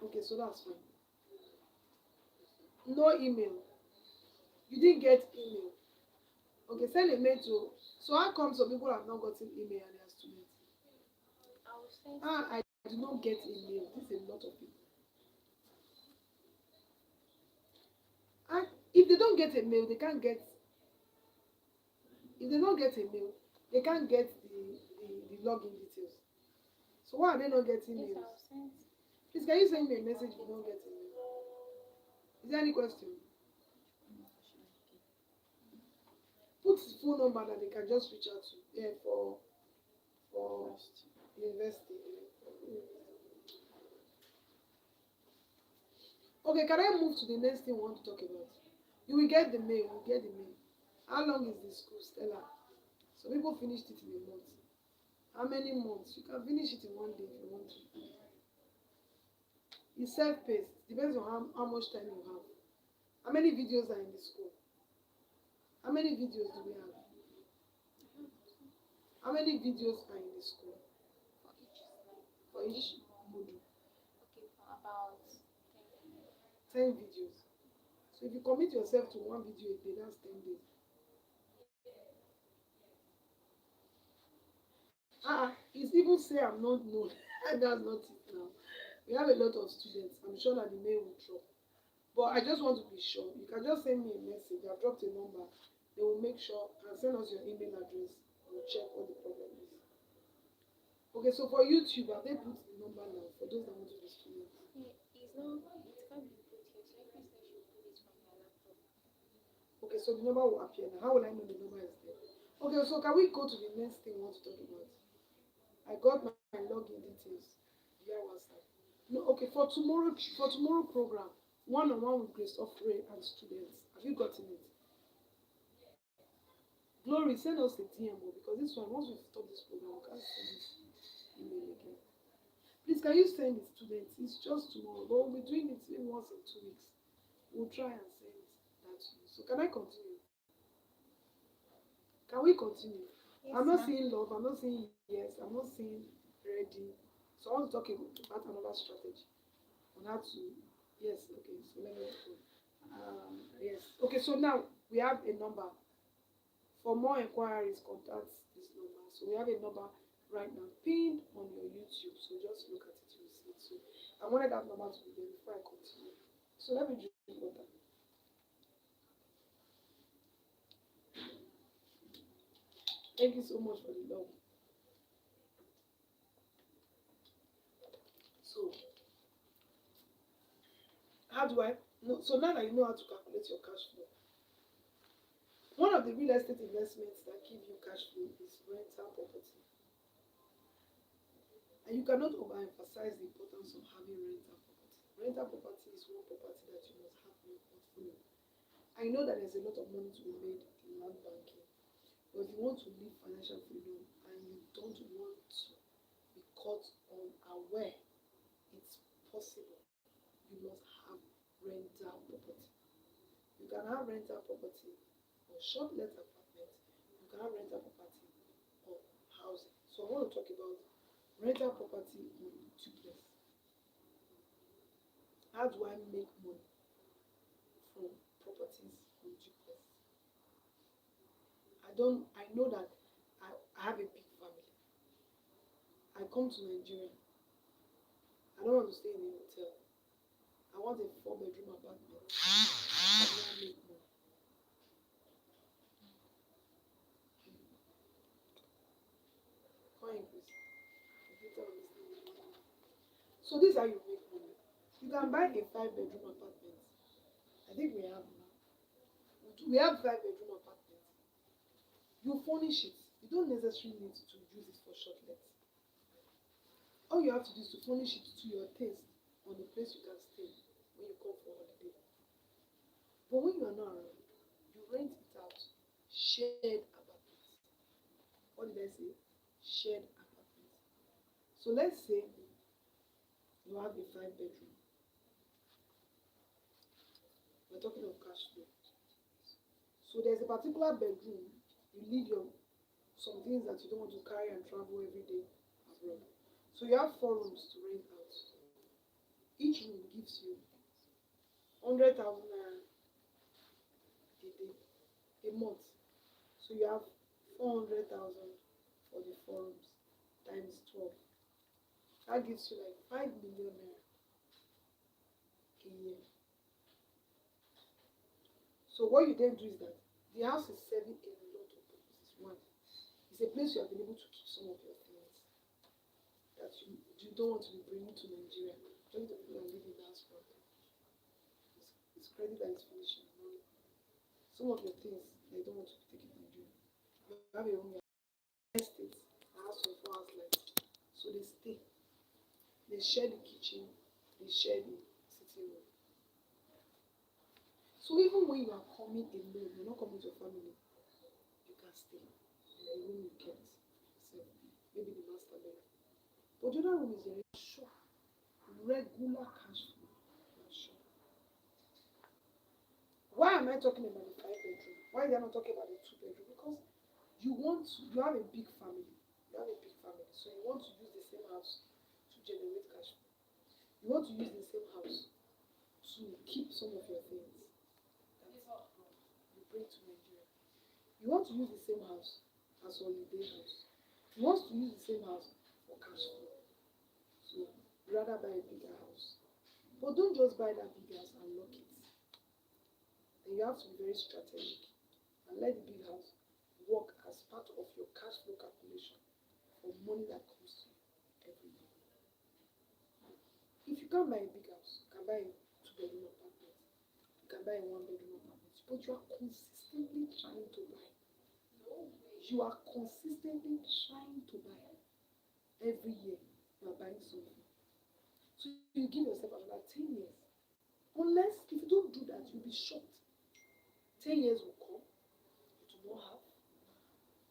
Okay, so that's fine. No email. You didn't get email. Okay, send a mail to. So how come some people have not gotten email and they are students? I will send Ah, to I do not get email. This is a lot of people. And if they don't get a mail, they can't get. If they don't get a mail, they can't get the login details. So why are they not getting yes, I mails? will send. Please, can you send me a message if you don't get a mail? Is there any question? Put the phone number that they can just reach out to. Yeah, for university. Okay, can I move to the next thing we want to talk about? You will get the mail. You will get the mail. How long is the school, Stella? So people finished it in a month. How many months? You can finish it in one day if you want to. It's self-paced. Depends on how much time you have. How many videos are in the school? How many videos do we have? How many videos are in the school For each slide. for each module? Okay, for about 10 videos. So if you commit yourself to one video a day, that's 10 days. It's even say I'm not known. That's not it now. We have a lot of students. I'm sure that the mail will drop. But I just want to be sure. You can just send me a message. I've dropped a number. They will make sure and send us your email address. We'll check what the problem is. Okay, so for YouTube, have they put the number now for those that want to be students? yeah, it's not. It can't be put here. So every slide should put it from your laptop. Okay, so the number will appear now. How will I know the number is there? Okay, so can we go to the next thing we want to talk about? I got my login details via WhatsApp. No, okay, for tomorrow program, one-on-one with Grace Ofure and students. Have you gotten it? Glory, send us a DM because this one, once we stop this program, we can't send this email again. Please, can you send the students? It's just tomorrow, but we'll be doing it maybe once in 2 weeks. We'll try and send that to you. So can I continue? Can we continue? Yes, I'm not ma'am. saying love, I'm not saying yes, I'm not saying ready. So I want to talk about another strategy on how to. Yes, okay, so let me go. Yes, okay, so now we have a number. For more inquiries, contact this number. So we have a number right now pinned on your YouTube. So just look at it, you'll see it. So I wanted that number to be there before I continue. So let me drink water. Thank you so much for the love. So how do I no so now that you know how to calculate your cash flow, one of the real estate investments that give you cash flow is rental property. And you cannot overemphasize the importance of having rental property. Rental property is one property that you must have in your portfolio. I know that there's a lot of money to be made in land banking, but if you want to live financial freedom and you don't want to be caught unaware, it's possible. You must have rental property. You can have rental property or short let apartment. You can have rental property or housing. So I want to talk about rental property on duplex. How do I make money from properties on duplex? I know that I have a big family. I come to Nigeria. I don't want to stay in a hotel. I want a 4 bedroom apartment. How do I make money? Come increase. Computer on this thing. So this is how you make money. You can buy a 5 bedroom apartment. I think we have now. We have 5 bedroom apartments. You furnish it. You don't necessarily need to use it for short let. All you have to do is to furnish it to your taste on the place you can stay when you come for holiday. But when you are not around, you rent it out. Shared apartments. What did I say? Shared apartments. So let's say you have a 5 bedroom. We're talking of cash flow. So there's a particular bedroom. You leave your some things that you don't want to carry and travel every day abroad. So you have 4 rooms to rent out. Each room gives you 100,000 naira a day. a month. So you have 400,000 for the 4 rooms times 12. That gives you like 5 million naira a year. So what you then do is that the house is serving a lot of purposes. One, it's a place you have been able to keep some of your things that you don't want to be bringing to Nigeria. Just the people that live in the house for it's credit that is finishing. Some of your things they don't want to be taken to Nigeria. You have a room, estate, a house of 4 hours lights. So they stay. They share the kitchen, they share the sitting room. So even when you are coming alone, you're not coming with your family, you can stay in the room you get yourself, maybe the master bedroom. But the other room is a sure, regular cash flow. Sure. Why am I talking about the 5 bedroom? Why are they not talking about the 2 bedroom? Because you have a big family. You have a big family, so you want to use the same house to generate cash flow. You want to use the same house to keep some of your things that you bring to Nigeria. You want to use the same house as holiday house. You want to use the same house for cash flow. So you rather buy a bigger house. But don't just buy that big house and lock it. Then you have to be very strategic and let the big house work as part of your cash flow calculation for money that comes to you every year. If you can't buy a big house, you can buy a 2 bedroom apartment. You can buy a 1 bedroom apartment. But you are consistently trying to buy. You are consistently trying to buy. Every year you are buying something. So you give yourself another 10 years. Unless if you don't do that, you'll be shocked. 10 years will come, you do not have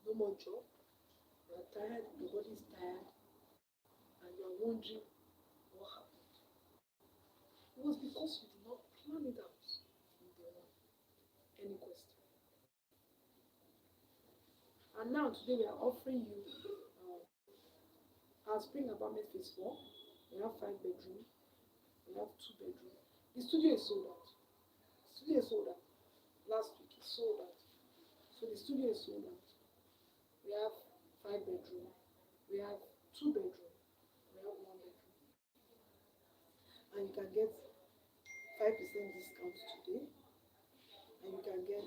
no more job, you are tired, your body is tired, and you are wondering what happened. It was because you did not plan it out from day one. Any question? And now today we are offering you our spring apartment phase 4. We have 5 bedroom, we have 2 bedroom. The studio is sold out. The studio is sold out. Last week it sold out. So the studio is sold out. We have 5 bedroom, we have 2 bedroom, we have 1 bedroom. And you can get 5% discount today. And you can get,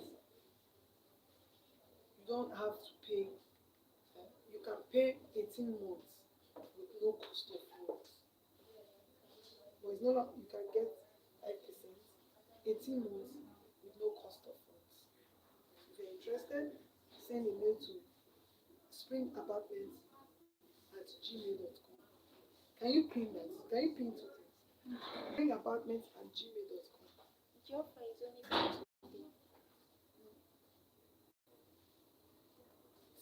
you don't have to pay, you can pay 18 months with no cost of funds. But it's not like you can get 5%, 18 months with no cost of funds. If you're interested, send a mail to springapartments@gmail.com. Can you pin that? Can you pin to this? Springapartments@gmail.com. The offer is only for today.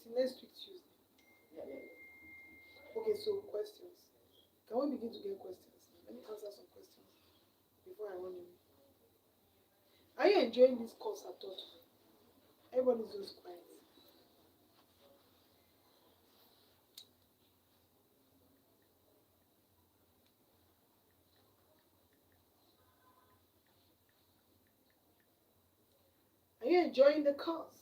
See next week Tuesday. Okay, so questions. Can we begin to get questions? Let me answer some questions before I run away. Are you enjoying this course at all? Everybody's just quiet. Are you enjoying the course?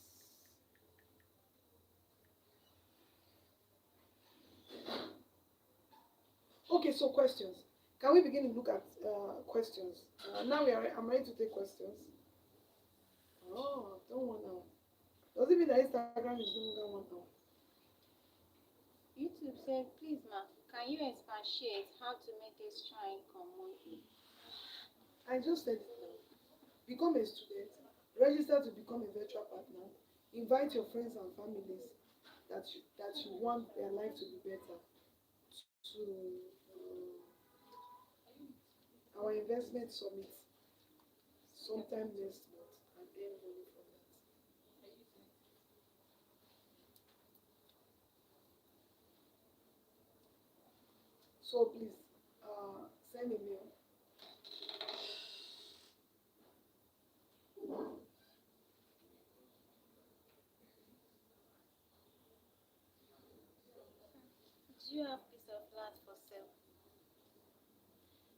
Okay, so questions. Can we begin to look at questions? Now I'm ready to take questions. Oh, don't want now. Does it mean that Instagram is no longer 1 hour? YouTube said, please ma, can you expatiate how to make extra income monthly? I just said it now. Become a student, register to become a virtual partner, invite your friends and families that you want their life to be better to our investment summit sometime next month and earn money from that. So please send a mail. Do you have piece of land for sale?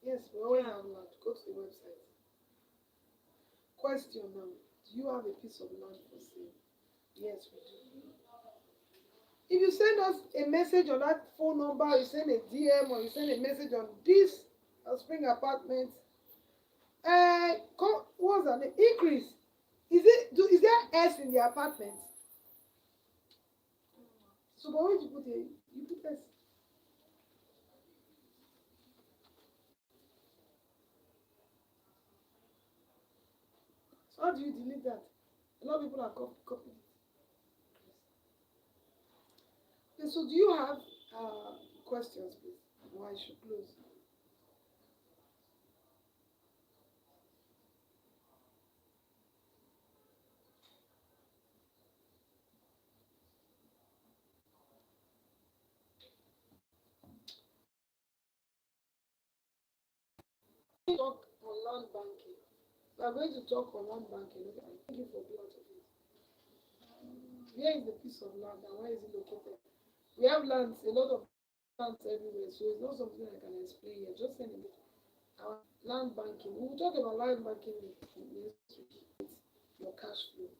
Yes, we always have land. Go to the website. Question now. Do you have a piece of land for sale? Yes, we do. If you send us a message on that phone number, you send a DM or you send a message on this Spring Apartments, what's that name? Increase. Is there S in the apartment? So but when you put a you put S. So how do you delete that? A lot of people are copying it. Okay, so do you have questions, please? Or I should close. Talk on land banking. We are going to talk on land banking. Okay, thank you for being part of it. Where is the piece of land and where is it located? We have lands, a lot of lands everywhere, so it's not something I can explain here. Just send it. Our land banking. We will talk about land banking next week. Your cash flow.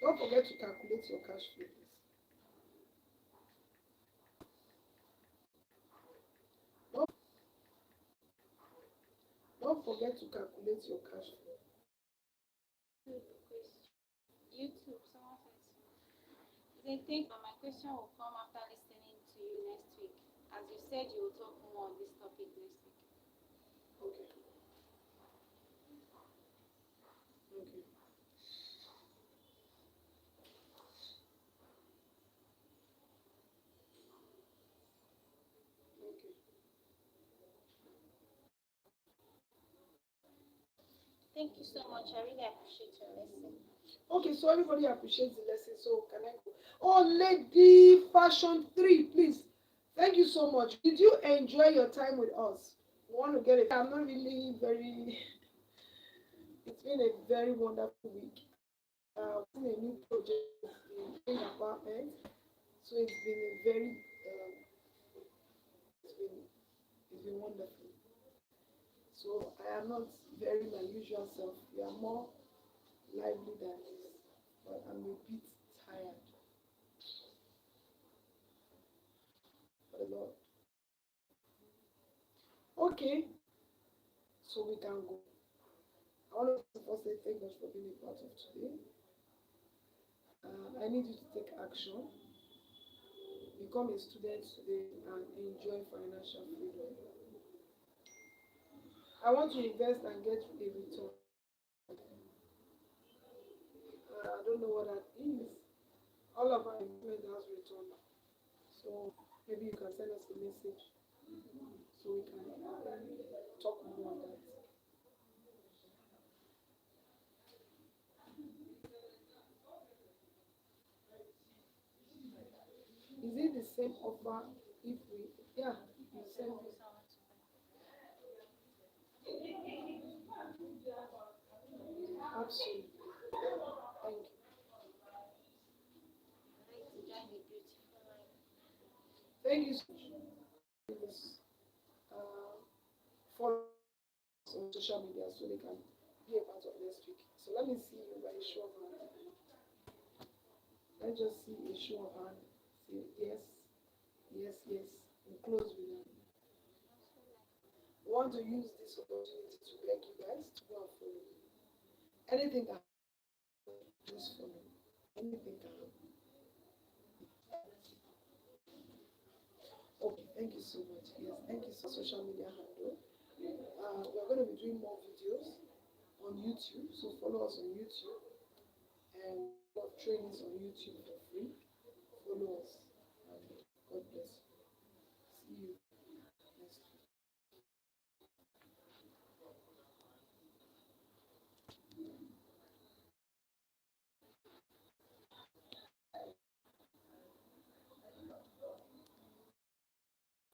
Don't forget to calculate your cash flow, please. Don't, don't forget to calculate your cash flow. YouTube, someone says, they think my question will come after listening to you next week. As you said, you will talk more on this topic next week. Okay. Okay. Okay. Thank you so much. I really appreciate your lesson. Okay, so everybody appreciates the lesson. So can I go? Oh, Lady Fashion 3, please. Thank you so much. Did you enjoy your time with us? We want to get it. I'm not really very. It's been a very wonderful week. In a new project in apartment, so it's been a very, it's been it's been wonderful. So I am not very my usual self. We are more lively than this, but I'm a bit tired for the Lord. Okay, so we can go. I want to first say thank God for being a part of today. I need you to take action, become a student today, and enjoy financial freedom. I want to invest and get a return. I don't know what that is. All of our investment has return. So maybe you can send us a message so we can talk more on that. Is it the same offer if we, yeah, you send me. Absolutely. Thank you. Thank you so much. Uh, follow us on social media so they can be a part of next week. So let me see you by a show of hand. Let's just see a show of hand. Say yes, yes, yes. We close with that. We want to use this opportunity to beg you guys to go and follow. Anything can happen, just follow. Anything can happen. Okay, thank you so much. Yes, thank you so much. Social media handle. We're going to be doing more videos on YouTube, so follow us on YouTube and a lot of trainings on YouTube for free. Follow us.